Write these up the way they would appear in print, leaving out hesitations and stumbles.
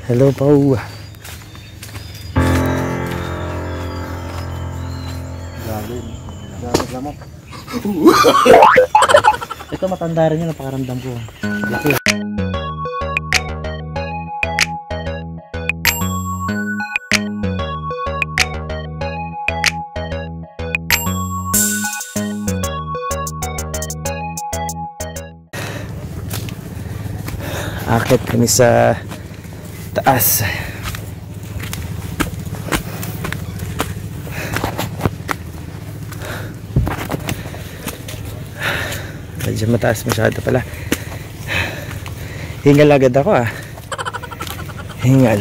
Hello, Pau. Galing lamok. Ito matanda rin yun, napakaramdam ko. Laki. Akit kami sa taas. Medyo mataas masyado pala. Hingal agad ako ah. Hingal.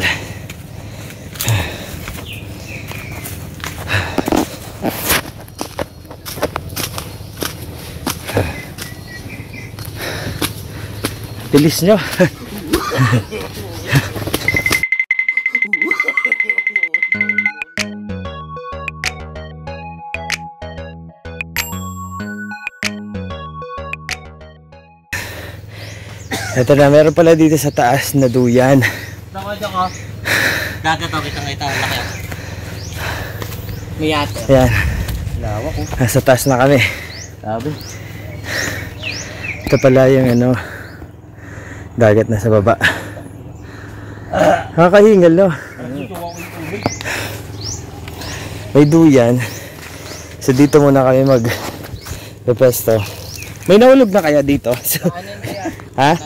Bilis nyo. Ito na, meron pala dito sa taas na duyan. Dako. Dagat ako kita laki. May yate. Ayan. Lawak ko. Nasa taas na kami. Sabi. Ito pala yung ano, dagat na sa baba. Nakakahingal no? May duyan. So dito muna kami mag-pesto. May nahulog na kaya dito? So, ha?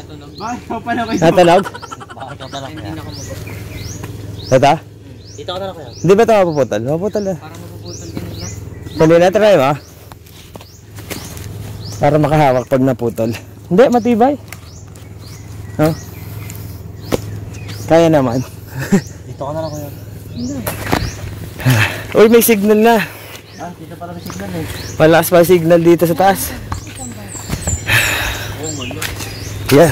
Natunog? Tata? Dito ka na lang kaya? Hindi ba ito mapuputol? Mapuputol na. Parang mapuputol din nila. Kanina, try mo? Para makahawak pag naputol. Hindi, matibay. Huh? Kaya naman. Dito ka na lang kaya? Uy, may signal na. Ah, dito pala may signal eh. Malakas pa signal dito sa taas. Yan.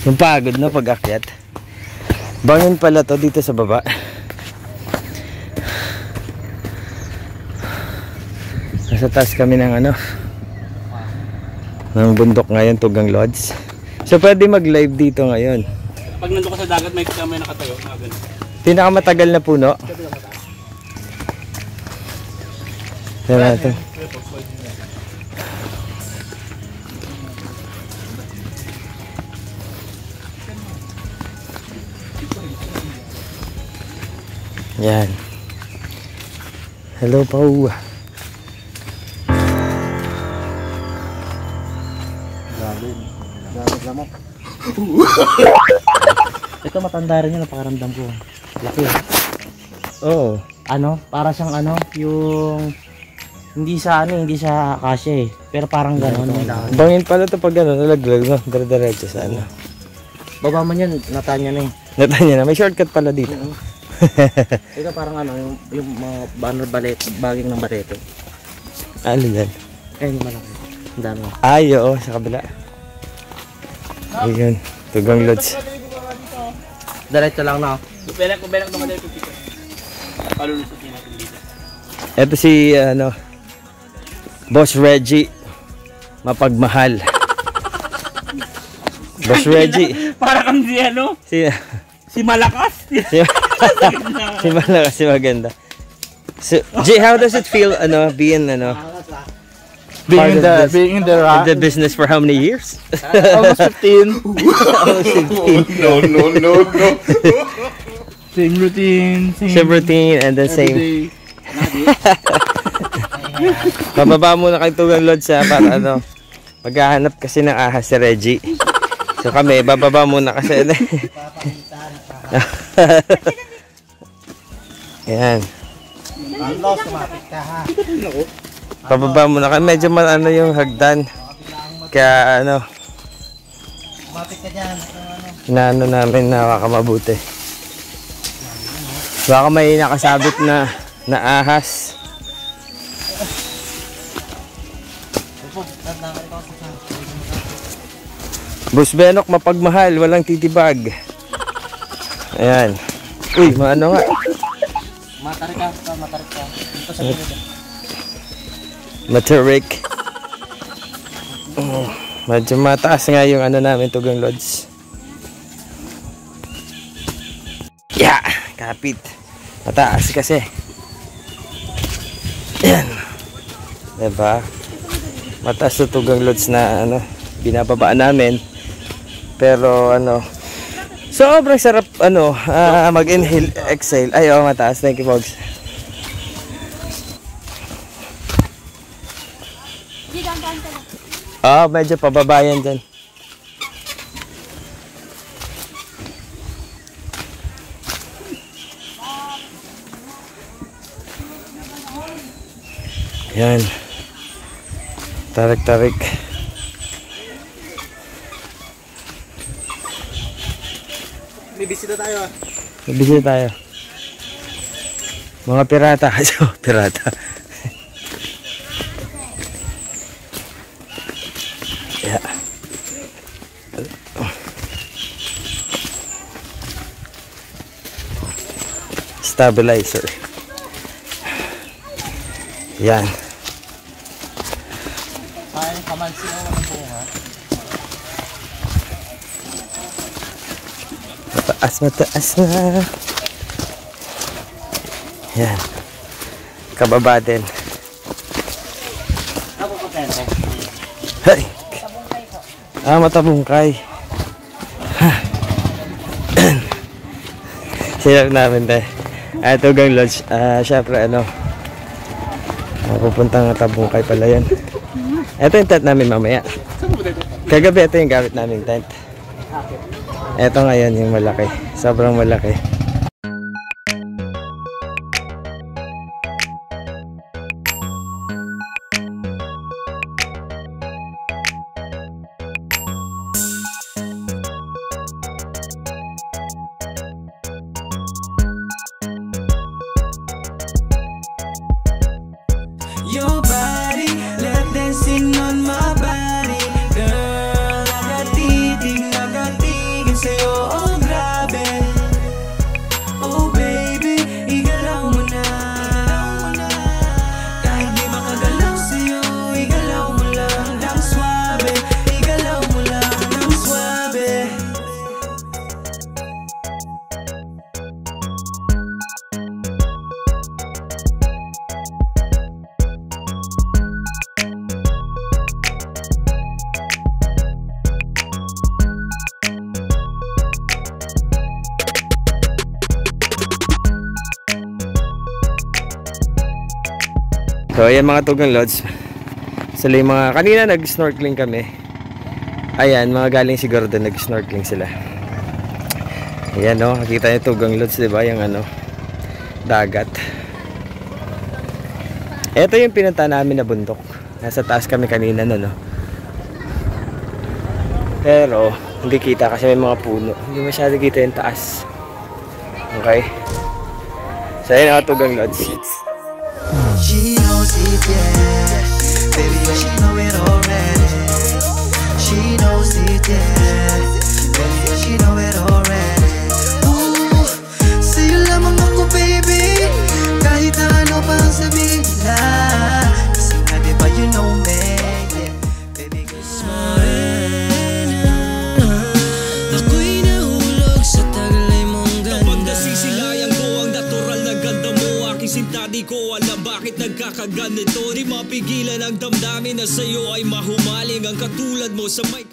Yung pagod na pag-akyat. Bangin pala to dito sa baba. Nasa taas kami ng ano, ng bundok ngayon, Tugang Lodge. So pwede mag-live dito ngayon. Pag nandun ka sa dagat, may kamay nakatayo. Pinakamatagal na puno. Yan natin. Yan. Hello, Pau. Galing lamok. Ito matanda rin yun, napakaramdam ko. Laki. Oo. Ano? Para siyang ano, yung hindi sa kasya eh. Pero parang gano'n. Bangin pala ito pag gano'n, nalaglag no? Dire-diretso sa ano. Baba man yan, natanya na eh. Natanya na, may shortcut pala dito. Ito parang ano, yung mga banner baging ng barete. Ano yan? Eh, yung malaki. Ang dami. Ay, oo, sa kabila. Ayun, Tugang Lodge. Diretso lang na. Kubelang naman dito dito. Palulusutin natin dito. Ito si, ano, Boss Reggie. Mapagmahal. Boss Reggie. Para kang si ano? Si Malakas. Si Malakas, si maganda. So, Jay, how does it feel, ano, being in the business for how many years? Almost 15. Almost 15. No. Same routine. Same routine and then same. Day. Pababa muna kay Tugang Lodge para ano, maghahanap kasi ng ahas si Reggie. So kami, bababa muna kasi. Ayan. Pababa muna kami. Medyo ano yung hagdan. Kaya ano, inaano namin na makamabuti. Baka may nakasabit na ahas. Boss Benok, mapagmahal, walang titibag. Ayan. Uy, maano nga. Matarik ka. Dito sa gilid. Matarik. Medyo mataas nga yung ano namin, Tugang Lods. Yeah, kapit. Mataas kasi. Yan. Diba? Mataas yung Tugang Lods na ano, binababaan namin. Pero ano, sobrang sarap ano, mag-inhale, exhale. Ay, oh, mataas. Thank you, Pogs. Oh, medyo pababa yan dyan. Yan. Tarik-tarik. May bisita tayo ah. May bisita tayo. Mga pirata. Pirata. Yeah. Stabilizer. Yan. Ay, kamansi mo ng bunga. Mataas na. Yan. Kababa din. Ako po pente. Hey. Matabungkay. Sinap namin tayo. Tugang Lodge. Syempre ano, pupuntang Tabungkay pala yan. Ito yung tent namin mamaya. Kagabi ito yung gamit namin tent. Ito ngayon yung malaki. Sobrang malaki. Your body, let dancing on my body. Girl, nagatigin sa'yo, oh grabe. Oh baby, igalaw mo na. Kahit di makagalaw sa'yo, igalaw mo lang ng swabe. Igalaw mo lang ng swabe. So ayan mga Tugang Lods. Sila yung mga kanina nag-snorkeling kami. Ayan, mga galing siguro doon nag-snorkeling sila. Ayan o, nakita niyo Tugang Lods, diba? Yung ano, dagat. Ito yung pinunta namin na bundok. Nasa taas kami kanina no. Pero hindi kita kasi may mga puno. Hindi masyado kita yung taas. Okay. So ayan mga Tugang Lods. She knows it, yeah. Baby, she know it already. She knows it, yeah. Baby, she know it already. Ooh, sa'yo lamang ako, baby. Kahit na ano pa ang sabihin nila. Kasi nga, diba, you know me, yeah. Baby, gusto ako'y nahulog sa taglay mong ganda. Kapag nasisilayan ko ang natural na ganda mo, aking sinta, di ko alam bakit nagkakaganito. Di mapigilan ang damdamin na sa'yo ay mahumaling. Ang katulad mo sa may